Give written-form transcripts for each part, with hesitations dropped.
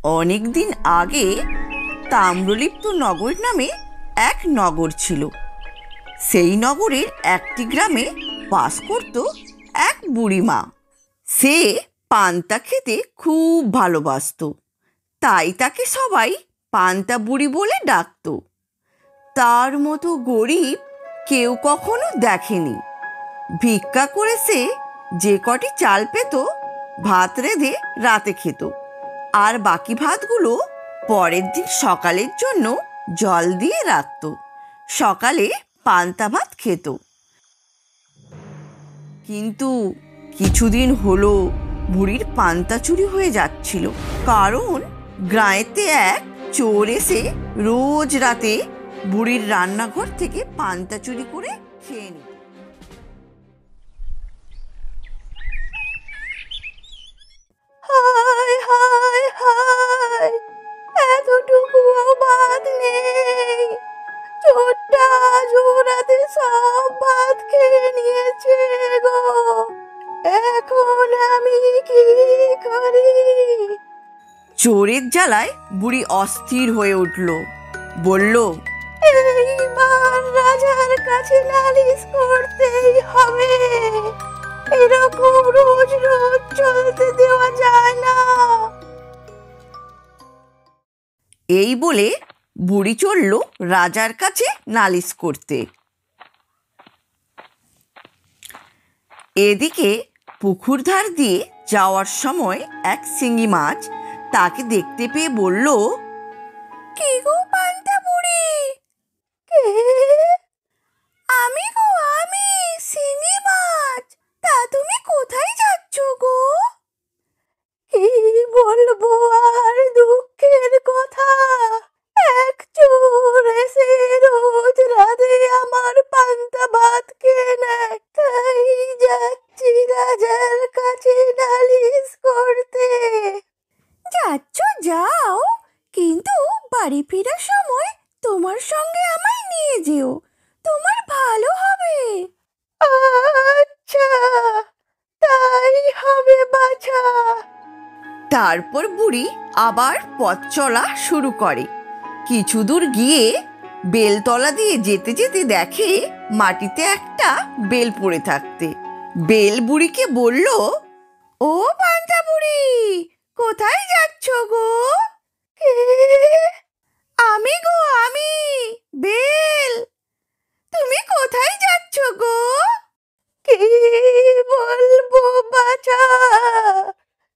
অনেক দিন আগে তাম্রলিপ্ত নগর নামে এক নগর ছিল। সেই নগরের একটি গ্রামে বাস করত এক বুড়িমা। সে পান্তা খেতে খুব ভালোবাসত, তাই তাকে সবাই পান্তা বুড়ি বলে ডাকত। তার মতো গরিব কেউ কখনো দেখেনি। ভিক্ষা করে সে যে কটি চাল পেত ভাত রেঁধে রাতে খেত, আর বাকি ভাতগুলো পরের দিন সকালের জন্য জল দিয়ে রাখত। সকালে পান্তা ভাত খেত। কিন্তু কিছুদিন হলো বুড়ির পান্তা চুরি হয়ে যাচ্ছিল, কারণ গ্রামেতে এক চোর এসে রোজ রাতে বুড়ির রান্নাঘর থেকে পান্তা চুরি করে খেয়ে নিত। হায় হায় হায়, এতটুকুও ভাত নেই। চোরটা জোরাতে সব ভাত খেয়ে নিয়েছে গো। এখন আমি কি করি? চোরের জ্বালায় বুড়ি অস্থির হয়ে উঠল। বলল, এইবার রাজার কাছে নালিশ করতেই হবে। এরকম রোজ রোজ চলতে দেওয়া যায় না। এই বলে বুড়ি চলল রাজার কাছে নালিশ করতে। এদিকে পুকুর ধার দিয়ে যাওয়ার সময় এক শিঙি মাছ তাকে দেখতে পেয়ে বলল, কি গো পান্তা বুড়ি? কে? আমি গো, আমি শিঙি মাছ। তা তুমি কোথায় যাচ্ছ গো? কি বলবো আর দুঃখের কথা। এক চোর এসে রোজ রাতে আমার পান্তা ভাত খেয়ে নেয়, তাই যাচ্ছি রাজার কাছে নালিশ করতে। যাচ্ছ যাও, কিন্তু বাড়ি ফেরার সময় তোমার সঙ্গে আমায় নিয়ে যেও, তোমার ভালো হবে। আচ্ছা, তাই হবে বাছা। তারপর বুড়ি আবার পথ চলা শুরু করে। কিছু দূর গিয়ে বেলতলা দিয়ে যেতে যেতে দেখে মাটিতে একটা বেল পড়ে থাকতে। বেল বুড়িকে বলল, ও পান্তা বুড়ি, কোথায় যাচ্ছ গো? কে? আমি গো, আমি বেল। তুমি কোথায় যাচ্ছ গো? কি বলবো বাছা,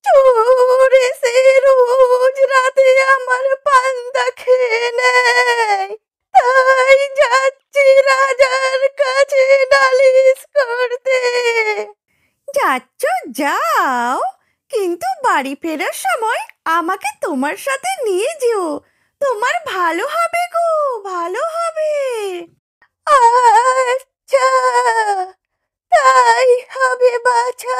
চোর এসে রোজ রাতে আমার পান্তা খেয়ে নেয়, তাই যাচ্ছি রাজার কাছে নালিশ করতে। যাচ্ছ যাও, কিন্তু বাড়ি ফেরার সময় আমাকে তোমার সাথে নিয়ে যেও, তোমার ভালো হবে গো, ভালো হবে। আচ্ছা, তাই হবে বাছা।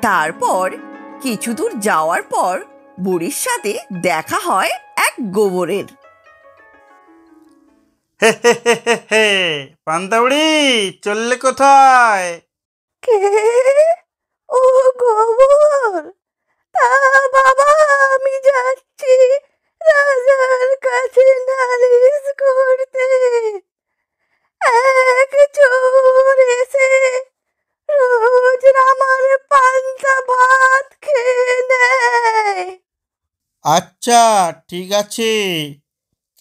তারপর কিছু দূর যাওয়ার পর বুড়ির সাথে দেখা হয় এক গোবরের। হে হে হে হে হে, পান্তা বুড়ি চললে কোথায়? কে? ও গোবর? তা বাবা, আমি যাচ্ছি রাজার কাছে নালিশ করতে। এক চোর এসে রোজ আমার পান্তা ভাত খেয়ে নেয়। আচ্ছা, ঠিক আছে,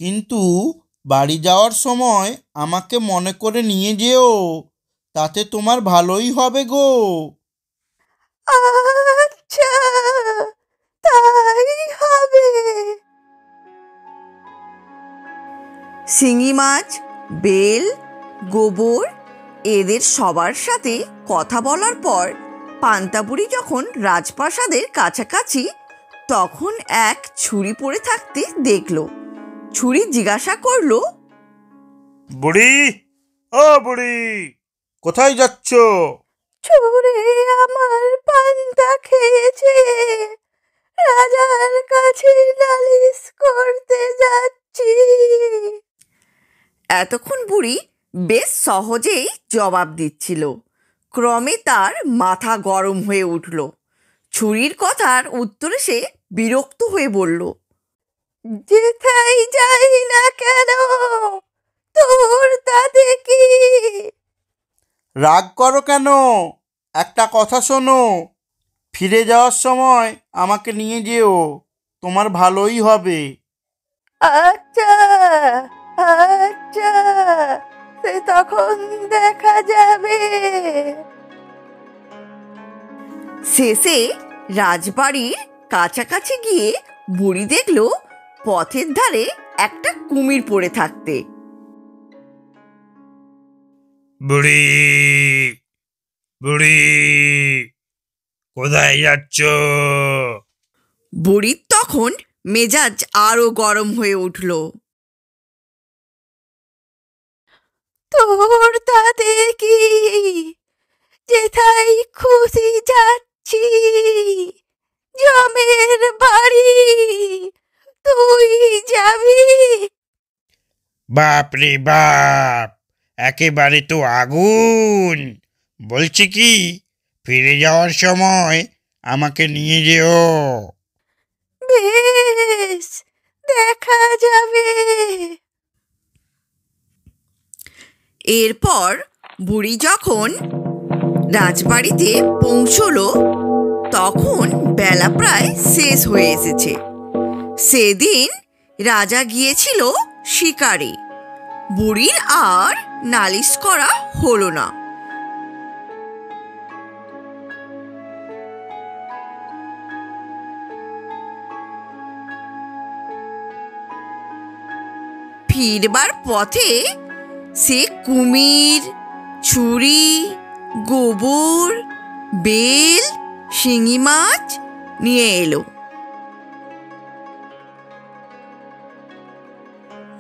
কিন্তু বাড়ি যাওয়ার সময় আমাকে মনে করে নিয়ে যেও, তাতে তোমার ভালোই হবে গো। আচ্ছা, তাই হবে। শিঙি মাছ, বেল, গোবর এদের সবার সাথে কথা বলার পর পান্তাবুড়ি যখন রাজপ্রাসাদের কাছাকাছি, তখন এক ছুরি পড়ে থাকতে দেখল। ছুরি জিজ্ঞাসা করল, বুড়ি, ও বুড়ি, কোথায় যাচ্ছ? চোরে আমার পান্তা খেয়েছে, রাজার কাছে নালিশ করতে যাচ্ছি। এতক্ষণ বুড়ি বেশ সহজেই জবাব দিচ্ছিল। ক্রমে তার মাথা গরম হয়ে উঠল। ছুরির কথার উত্তরে সে বিরক্ত হয়ে বলল, যেথাই যাই না কেন, তোর তাতে কি? রাগ করো কেন? একটা কথা শোনো, ফিরে যাওয়ার সময় আমাকে নিয়ে যেও, তোমার ভালোই হবে। আচ্ছা আচ্ছা, সে তখন দেখা যাবে। শেষে রাজবাড়ির কাছাকাছি গিয়ে বুড়ি দেখল পথের ধারে একটা কুমির পড়ে থাকতে। বুড়ি, বুড়ি, কোথায় যাচ্ছ? বুড়ির তখন মেজাজ আরো গরম হয়ে উঠল। তোর তাতে কি? যেথায় খুশি যাচ্ছি, জমের বাড়ি, তুই যাবি? বাপ রে বাপ, একেবারে তো আগুন! বলছি কি, ফিরে যাওয়ার সময় আমাকে নিয়ে যেও। বেশ, দেখা যাবে। এরপর বুড়ি যখন রাজবাড়িতে পৌঁছলো তখন বেলা প্রায় শেষ হয়ে এসেছে। সেদিন রাজা গিয়েছিল শিকারে। বুড়ির আর নালিশ করা হলো না। ফিরবার পথে সে কুমির, ছুরি, গোবর, বেল, শিঙি মাছ নিয়ে এলো।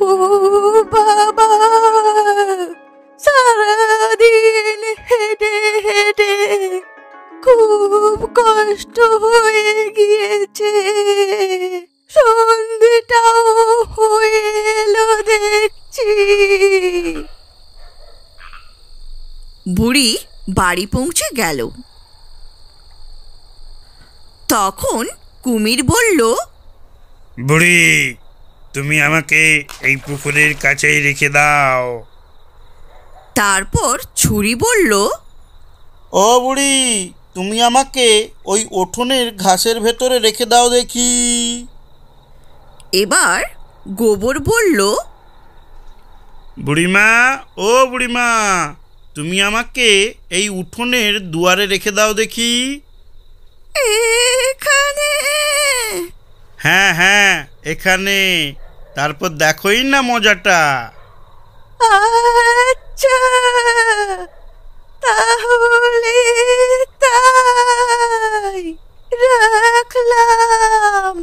ও বাবা, সারাদিন হেঁটে হেঁটে খুব কষ্ট হয়ে গিয়েছে। সন্ধেটাও হয়ে এলো দেখছি। বুড়ি বাড়ি পৌঁছে গেল। তখন কুমির বলল, বুড়ি, তুমি আমাকে এই পুকুরের কাছেই রেখে দাও। তারপর ছুরি বলল, ও বুড়ি, তুমি আমাকে ওই উঠোনের ঘাসের ভেতরে রেখে দাও দেখি। এবার গোবর বলল, বুড়িমা, ও বুড়িমা, তুমি আমাকে এই উঠোনের দুয়ারে রেখে দাও দেখি। এখানে? হ্যাঁ হ্যাঁ, এখানে। তারপর দেখোই না মজাটা। আচ্ছা, তাহলে তাই, রাখলাম।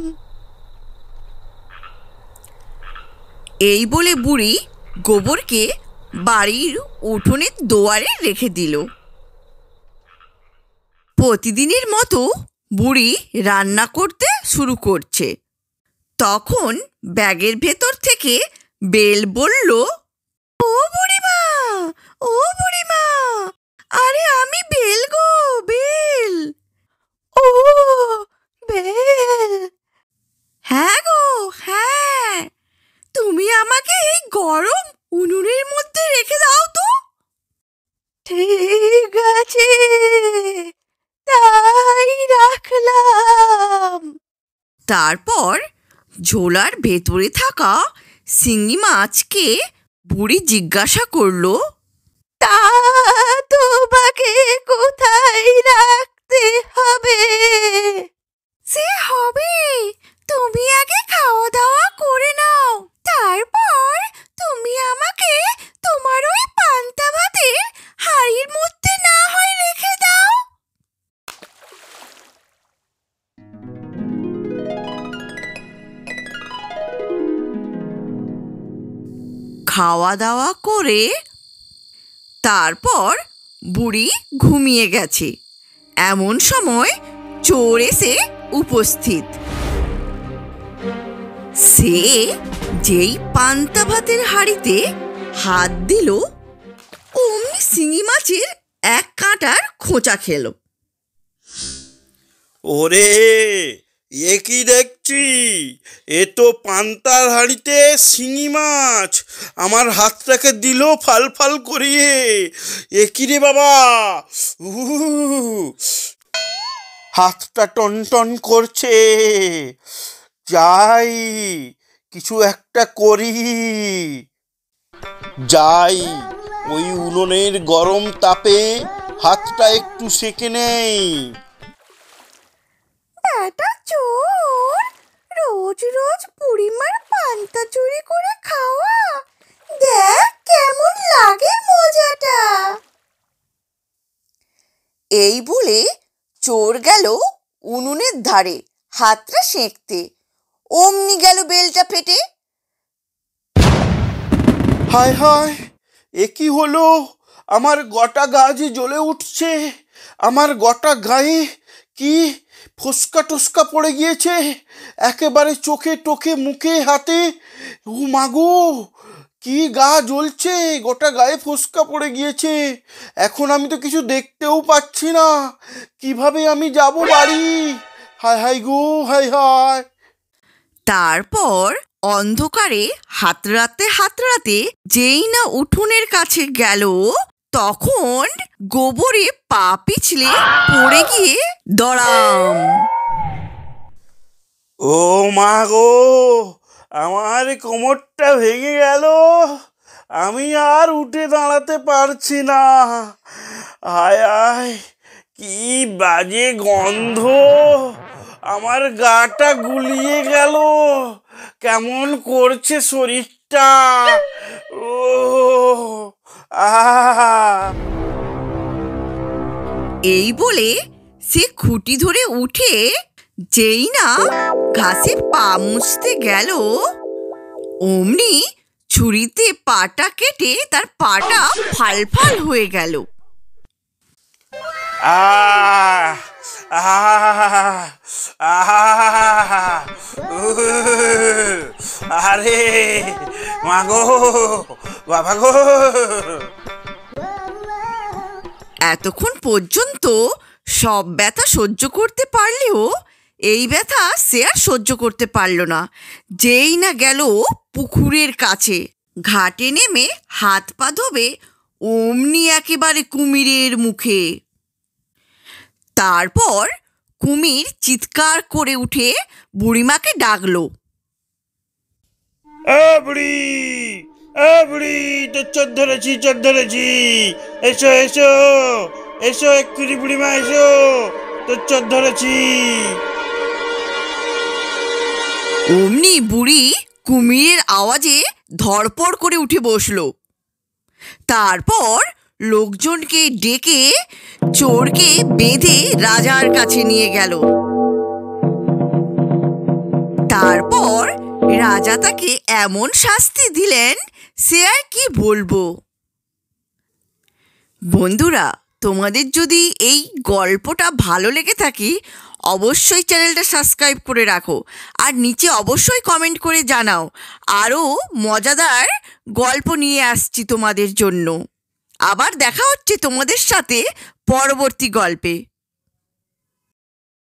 এই বলে বুড়ি গোবরকে বাড়ির উঠোনের দুয়ারে রেখে দিল। প্রতিদিনের মতো বুড়ি রান্না করতে শুরু করছে। তখন ব্যাগের ভেতর থেকে বেল বলল, ও বুড়িমা, ও বুড়িমা, আরে আমি বেল গো, বেল। ও বেল, হ্যাঁ গো হ্যাঁ, তুমি আমাকে এই গরম উনুনের মধ্যে রেখে দাও তো। ঠিক আছে, তাই রাখলাম। তারপর ঝোলার ভেতরে থাকা শিঙি মাছকে বুড়ি জিজ্ঞাসা করলো, তা তোমাকে কোথায় রাখতে হবে? সে হবে, তুমি আগে খাওয়া দাওয়া করে নাও, তারপর তুমি আমাকে তোমার ওই পান্তা ভাতের হাঁড়ির মধ্যে না হয় রেখে দাও। খাওয়া দাওয়া করে তারপর বুড়ি ঘুমিয়ে গেছে। এমন সময় চোর এসে উপস্থিত। সে যেই পান্তা ভাতের হাঁড়িতে হাত দিল শিঙি মাছের এক কাঁটার খোঁচা খেলো। ওরে, এ কি দেখছি? এ তো পান্তার হাঁড়িতে শিঙি মাছ আমার হাতটাকে দিল ফাল ফাল করিয়ে। এ কি রে বাবা, হাতটা টন টন করছে। যাই, কিছু একটা করি। যাই, ওই উনুনের গরম তাপে হাতটা একটু সেঁকে নেই। এটা চোর, রোজ রোজ বুড়িমার পান্তা চুরি করে খাওয়া। দেখ কেমন লাগে মজাটা। এই বলে চোর গেল উনুনের ধারে হাতটা সেঁকতে। অমনি গেল বেলটা ফেটে। হায় হায়, এ কি হলো? আমার গোটা গা যে জ্বলে উঠছে। আমার গোটা গায়ে কি ফোসকা টোসকা পড়ে গিয়েছে, একেবারে চোখে টোখে মুখে হাতে। ও মাগো, কি গা জ্বলছে, গোটা গায়ে ফোসকা পড়ে গিয়েছে। এখন আমি তো কিছু দেখতেও পাচ্ছি না। কিভাবে আমি যাব বাড়ি? হায় হায় গো, হায় হায়। তারপর অন্ধকারে হাতড়াতে হাতড়াতে যেই না উঠোনের কাছে গেল, তখন গোবরে পা পিছলে পড়ে গিয়ে দড়াম। ও মা গো, আমার কোমরটা ভেঙে গেল। আমি আর উঠে দাঁড়াতে পারছি না। হায় হায়, কি বাজে গন্ধ। আমার গাটা গুলিয়ে গেল, কেমন করছে শরীরটা। ও এই বলে সে খুঁটি ধরে উঠে যেই না ঘাসে পা মুছতে গেল, অমনি ছুরিতে পাটা কেটে তার পাটা ফাল ফাল হয়ে গেল। আরে মাগো, বাবা গো। এতক্ষণ পর্যন্ত সব ব্যথা সহ্য করতে পারলেও এই ব্যথা সে আর সহ্য করতে পারল না। যেই না গেল পুকুরের কাছে, ঘাটে নেমে হাত পা ধোবে, অমনি একেবারে কুমিরের মুখে। তারপর কুমির চিৎকার করে উঠে বুড়িমাকে ডাকলো। বুড়ি, বুড়ি, তোর চোর ধরেছি, চোর ধরেছি। এসো এসো এসো, এক্ষুনি বুড়িমা এসো, তোর চোর ধরেছি। অমনি বুড়ি কুমিরের আওয়াজে ধড়পড় করে উঠে বসলো। তারপর লোকজনকে ডেকে চোরকে বেঁধে রাজার কাছে নিয়ে গেল। তারপর রাজা তাকে এমন শাস্তি দিলেন, সে আর কি বলবো। বন্ধুরা, তোমাদের যদি এই গল্পটা ভালো লেগে থাকে, অবশ্যই চ্যানেলটা সাবস্ক্রাইব করে রাখো, আর নিচে অবশ্যই কমেন্ট করে জানাও। আরও মজাদার গল্প নিয়ে আসছি তোমাদের জন্য। আবার দেখা হচ্ছে তোমাদের সাথে পরবর্তী গল্পে।